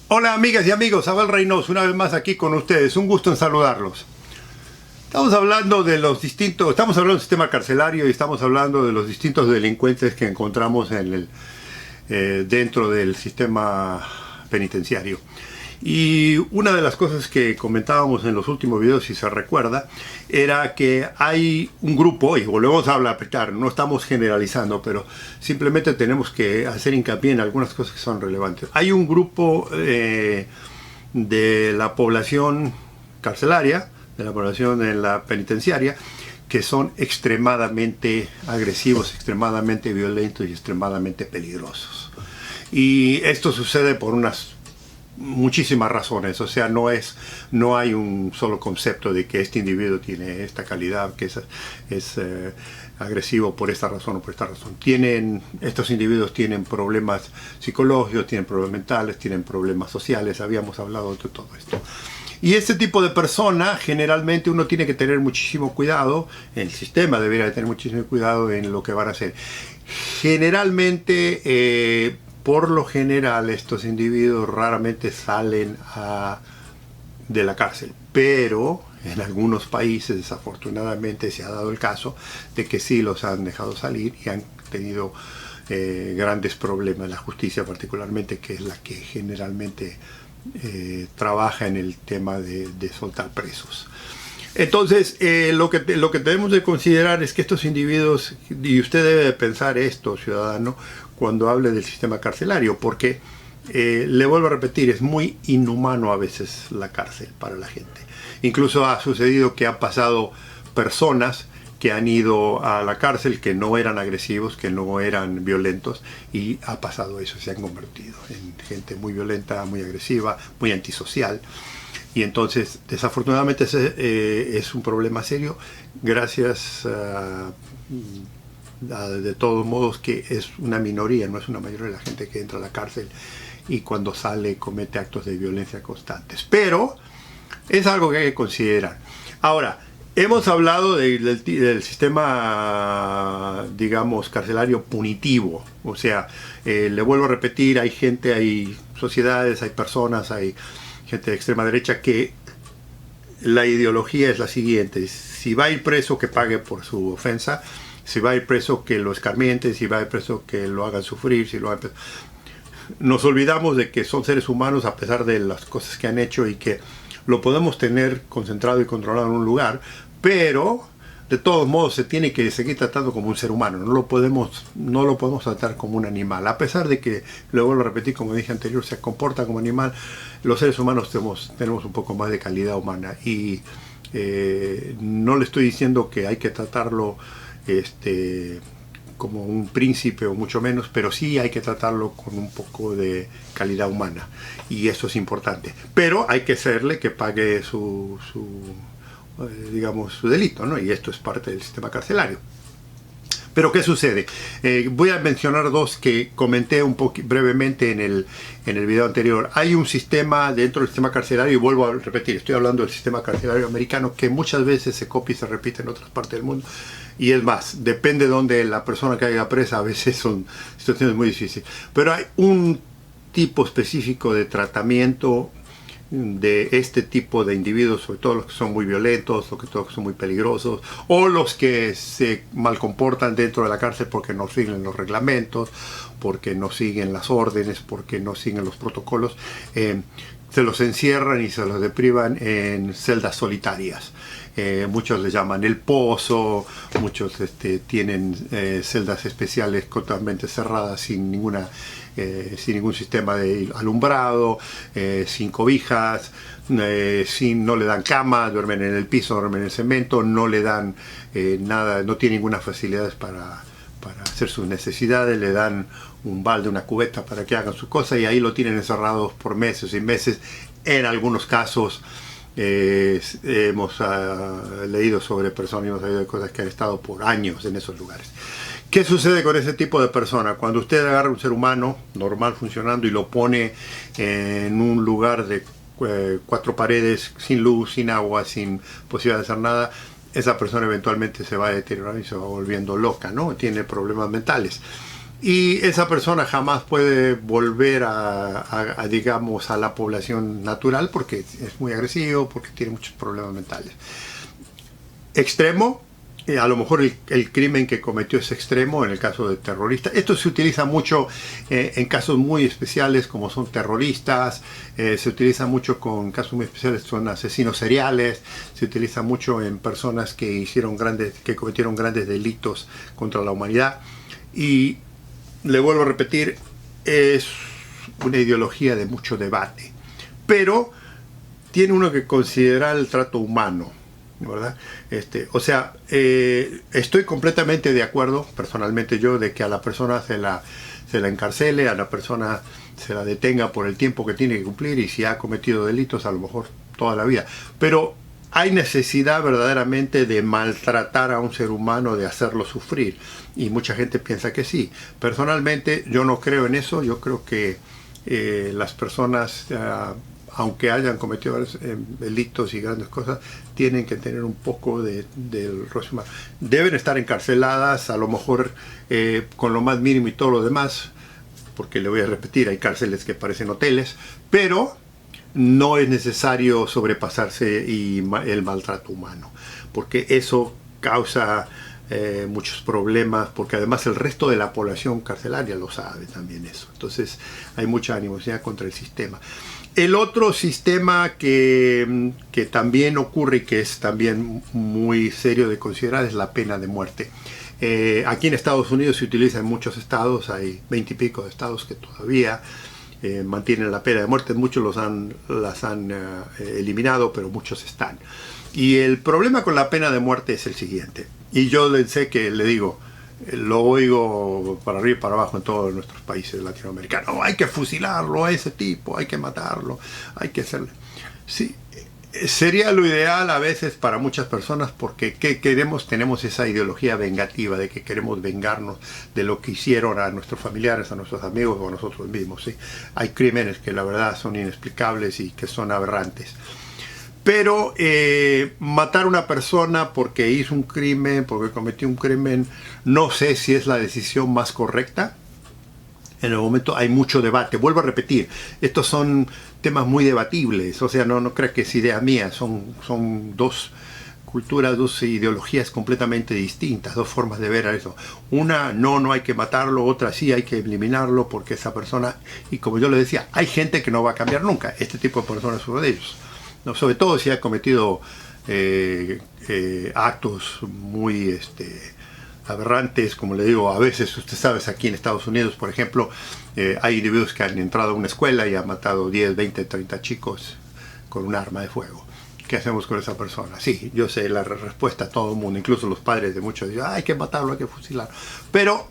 Hola amigas y amigos, Abel Reynoso una vez más aquí con ustedes, un gusto en saludarlos. Estamos hablando del sistema carcelario y estamos hablando de los distintos delincuentes que encontramos dentro del sistema penitenciario. Y una de las cosas que comentábamos en los últimos videos, si se recuerda, era que hay un grupo, y volvemos a hablar, no estamos generalizando, pero simplemente tenemos que hacer hincapié en algunas cosas que son relevantes. Hay un grupo de la población carcelaria, de la población en la penitenciaria, que son extremadamente agresivos, extremadamente violentos y extremadamente peligrosos. Y esto sucede por muchísimas razones, o sea, no hay un solo concepto de que este individuo tiene esta calidad, que es agresivo por esta razón o por esta razón. Estos individuos tienen problemas psicológicos, tienen problemas mentales, tienen problemas sociales, habíamos hablado de todo esto. Y este tipo de persona, generalmente uno tiene que tener muchísimo cuidado, el sistema debería tener muchísimo cuidado en lo que van a hacer. Generalmente, por lo general, estos individuos raramente salen de la cárcel, pero en algunos países desafortunadamente se ha dado el caso de que sí los han dejado salir y han tenido grandes problemas. La justicia particularmente, que es la que generalmente trabaja en el tema de soltar presos. Entonces, lo que debemos de considerar es que estos individuos, y usted debe de pensar esto, ciudadano, cuando hable del sistema carcelario, porque, le vuelvo a repetir, es muy inhumano a veces la cárcel para la gente. Incluso ha sucedido que han pasado personas que han ido a la cárcel que no eran agresivos, que no eran violentos, y ha pasado eso, se han convertido en gente muy violenta, muy agresiva, muy antisocial. Y entonces, desafortunadamente, es un problema serio, gracias de todos modos que es una minoría, no es una mayoría de la gente que entra a la cárcel y cuando sale comete actos de violencia constantes. Pero es algo que hay que considerar. Ahora, hemos hablado del sistema, digamos, carcelario punitivo. O sea, le vuelvo a repetir, hay gente, hay sociedades, hay personas, hay gente de extrema derecha que la ideología es la siguiente: si va a ir preso, que pague por su ofensa; si va a ir preso, que lo escarmienten; si va a ir preso, que lo hagan sufrir. Nos olvidamos de que son seres humanos a pesar de las cosas que han hecho y que lo podemos tener concentrado y controlado en un lugar, pero de todos modos se tiene que seguir tratando como un ser humano. No lo podemos tratar como un animal, a pesar de que, luego lo repetí, como dije anterior, se comporta como animal. Los seres humanos tenemos un poco más de calidad humana, y no le estoy diciendo que hay que tratarlo como un príncipe o mucho menos, pero sí hay que tratarlo con un poco de calidad humana, y eso es importante. Pero hay que hacerle que pague digamos, su delito, ¿no? Y esto es parte del sistema carcelario. Pero ¿qué sucede? Voy a mencionar dos que comenté un poco brevemente en el video anterior. Hay un sistema dentro del sistema carcelario, y vuelvo a repetir, estoy hablando del sistema carcelario americano, que muchas veces se copia y se repite en otras partes del mundo. Y es más, depende de donde la persona caiga presa, a veces son situaciones muy difíciles. Pero hay un tipo específico de tratamiento de este tipo de individuos, sobre todo los que son muy violentos, los que son muy peligrosos, o los que se mal comportan dentro de la cárcel porque no siguen los reglamentos, porque no siguen las órdenes, porque no siguen los protocolos. Se los encierran y se los deprivan en celdas solitarias. Muchos le llaman el pozo, muchos tienen celdas especiales totalmente cerradas, sin ningún sistema de alumbrado, sin cobijas, no le dan cama, duermen en el piso, duermen en el cemento, no le dan nada, no tienen ninguna facilidad para hacer sus necesidades. Le dan un balde, una cubeta para que hagan sus cosas, y ahí lo tienen encerrados por meses y meses. En algunos casos hemos leído sobre personas, hemos leído de cosas que han estado por años en esos lugares. ¿Qué sucede con ese tipo de persona? Cuando usted agarra un ser humano normal funcionando y lo pone en un lugar de 4 paredes, sin luz, sin agua, sin posibilidad de hacer nada, esa persona eventualmente se va a deteriorar y se va volviendo loca, ¿no? Tiene problemas mentales. y esa persona jamás puede volver digamos, a la población natural porque es muy agresivo, porque tiene muchos problemas mentales. Extremo, a lo mejor el crimen que cometió es extremo en el caso de terroristas. Esto se utiliza mucho en casos muy especiales como son terroristas, se utiliza mucho con casos muy especiales, son asesinos seriales, se utiliza mucho en personas que cometieron grandes delitos contra la humanidad. Y le vuelvo a repetir, es una ideología de mucho debate, pero tiene uno que considerar el trato humano, ¿verdad? O sea, estoy completamente de acuerdo, personalmente yo, de que a la persona se la encarcele, a la persona se la detenga por el tiempo que tiene que cumplir, y si ha cometido delitos, a lo mejor toda la vida. Pero hay necesidad verdaderamente de maltratar a un ser humano, de hacerlo sufrir, y mucha gente piensa que sí. Personalmente yo no creo en eso. Yo creo que las personas, aunque hayan cometido delitos y grandes cosas, tienen que tener un poco del rostro humano. Deben estar encarceladas, a lo mejor con lo más mínimo y todo lo demás, porque le voy a repetir, hay cárceles que parecen hoteles, pero no es necesario sobrepasarse el maltrato humano, porque eso causa muchos problemas, porque además el resto de la población carcelaria lo sabe también eso. Entonces hay mucha animosidad contra el sistema. El otro sistema que también ocurre y que es también muy serio de considerar es la pena de muerte. Aquí en Estados Unidos se utiliza en muchos estados, hay 20 y pico de estados que todavía mantienen la pena de muerte. Muchos las han eliminado, pero muchos están. Y el problema con la pena de muerte es el siguiente, y yo sé que le digo, lo oigo para arriba y para abajo en todos nuestros países latinoamericanos: hay que fusilarlo a ese tipo, hay que matarlo, hay que hacerle. Sí, sería lo ideal a veces para muchas personas, porque tenemos esa ideología vengativa de que queremos vengarnos de lo que hicieron a nuestros familiares, a nuestros amigos o a nosotros mismos, ¿sí? Hay crímenes que la verdad son inexplicables y que son aberrantes. Pero matar a una persona porque hizo un crimen, porque cometió un crimen, no sé si es la decisión más correcta. En el momento hay mucho debate. Vuelvo a repetir, estos son temas muy debatibles. O sea, no creo que es idea mía. Son dos culturas, dos ideologías completamente distintas, dos formas de ver a eso. Una, no hay que matarlo; otra, sí, hay que eliminarlo porque esa persona... Y como yo le decía, hay gente que no va a cambiar nunca. Este tipo de personas es uno de ellos. No, sobre todo si ha cometido actos muy aberrantes, como le digo. A veces, usted sabe, aquí en Estados Unidos, por ejemplo, hay individuos que han entrado a una escuela y han matado 10, 20, 30 chicos con un arma de fuego. ¿Qué hacemos con esa persona? Sí, yo sé la respuesta a todo el mundo, incluso los padres de muchos dicen: hay que matarlo, hay que fusilarlo. Pero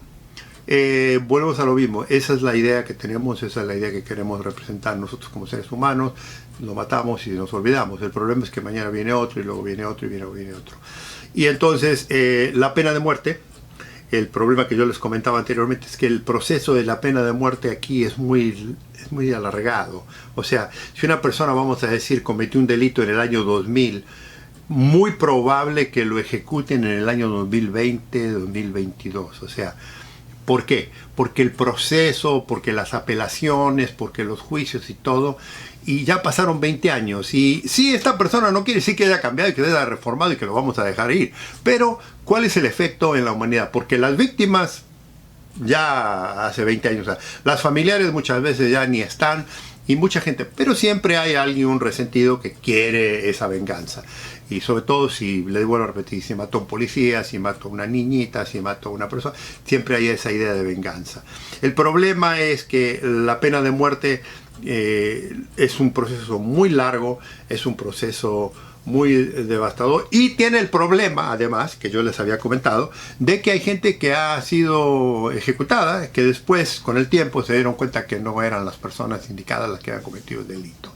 volvemos a lo mismo. Esa es la idea que tenemos, esa es la idea que queremos representar nosotros como seres humanos. Lo matamos y nos olvidamos. El problema es que mañana viene otro, y luego viene otro, y viene otro. Y entonces la pena de muerte, el problema que yo les comentaba anteriormente es que el proceso de la pena de muerte aquí es muy alargado. O sea, si una persona, vamos a decir, cometió un delito en el año 2000, muy probable que lo ejecuten en el año 2020, 2022. O sea, ¿por qué? Porque el proceso, porque las apelaciones, porque los juicios y todo, y ya pasaron 20 años, y sí, esta persona no quiere decir que haya cambiado y que haya reformado y que lo vamos a dejar ir, pero ¿cuál es el efecto en la humanidad? Porque las víctimas ya hace 20 años, o sea, las familiares muchas veces ya ni están, y mucha gente, pero siempre hay alguien, un resentido, que quiere esa venganza. Y sobre todo, si le vuelvo a repetir, si mató a un policía, si mató a una niñita, si mató a una persona, siempre hay esa idea de venganza. El problema es que la pena de muerte es un proceso muy largo, es un proceso muy devastador, y tiene el problema, además, que yo les había comentado, de que hay gente que ha sido ejecutada, que después, con el tiempo, se dieron cuenta que no eran las personas indicadas las que habían cometido el delito.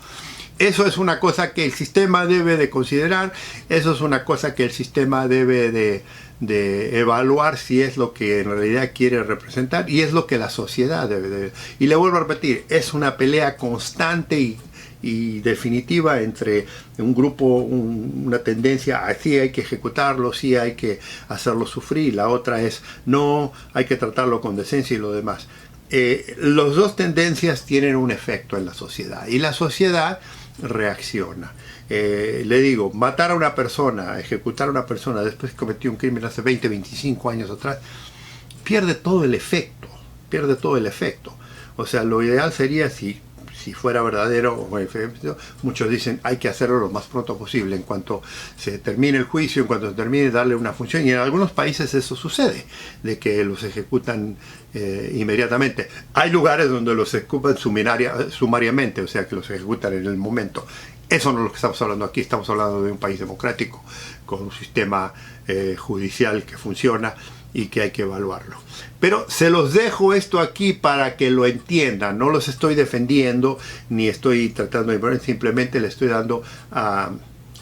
Eso es una cosa que el sistema debe de considerar, eso es una cosa que el sistema debe de evaluar si es lo que en realidad quiere representar, y es lo que la sociedad debe de... Y le vuelvo a repetir, es una pelea constante y definitiva entre un grupo, una tendencia a sí hay que ejecutarlo, sí hay que hacerlo sufrir, la otra es no, hay que tratarlo con decencia y lo demás. Las dos tendencias tienen un efecto en la sociedad y la sociedad reacciona. Le digo, matar a una persona, ejecutar a una persona después que cometió un crimen hace 20, 25 años atrás, pierde todo el efecto, pierde todo el efecto. O sea, lo ideal sería si fuera verdadero, muchos dicen hay que hacerlo lo más pronto posible, en cuanto se termine el juicio, en cuanto se termine darle una función, y en algunos países eso sucede, de que los ejecutan inmediatamente. Hay lugares donde los ejecutan sumariamente, o sea que los ejecutan en el momento. Eso no es lo que estamos hablando aquí, estamos hablando de un país democrático, con un sistema judicial que funciona y que hay que evaluarlo. Pero se los dejo esto aquí para que lo entiendan. No los estoy defendiendo ni estoy tratando de imponer, simplemente le estoy dando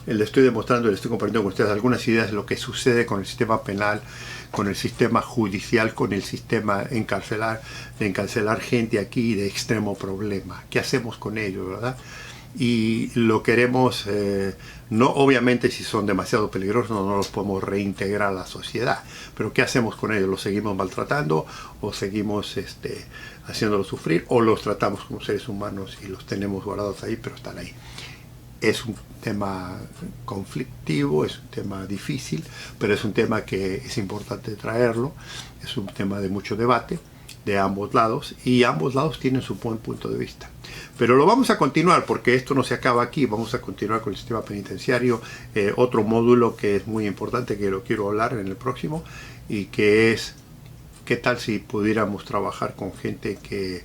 le estoy demostrando, le estoy compartiendo con ustedes algunas ideas de lo que sucede con el sistema penal, con el sistema judicial, con el sistema de encarcelar gente aquí de extremo problema. ¿Qué hacemos con ellos, verdad? Y lo queremos, no obviamente si son demasiado peligrosos no los podemos reintegrar a la sociedad, pero ¿qué hacemos con ellos? ¿Los seguimos maltratando o seguimos haciéndolos sufrir o los tratamos como seres humanos y los tenemos guardados ahí, pero están ahí? Es un tema conflictivo, es un tema difícil, pero es un tema que es importante traerlo, es un tema de mucho debate de ambos lados, y ambos lados tienen su buen punto de vista. Pero lo vamos a continuar porque esto no se acaba aquí, vamos a continuar con el sistema penitenciario, otro módulo que es muy importante, que lo quiero hablar en el próximo, y que es, ¿qué tal si pudiéramos trabajar con gente que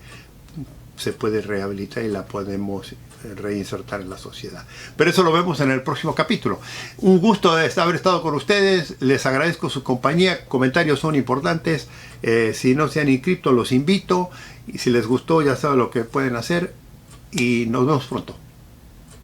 se puede rehabilitar y la podemos reinsertar en la sociedad? Pero eso lo vemos en el próximo capítulo. Un gusto de haber estado con ustedes, les agradezco su compañía, comentarios son importantes, si no se han inscrito los invito, y si les gustó ya saben lo que pueden hacer, y nos vemos pronto.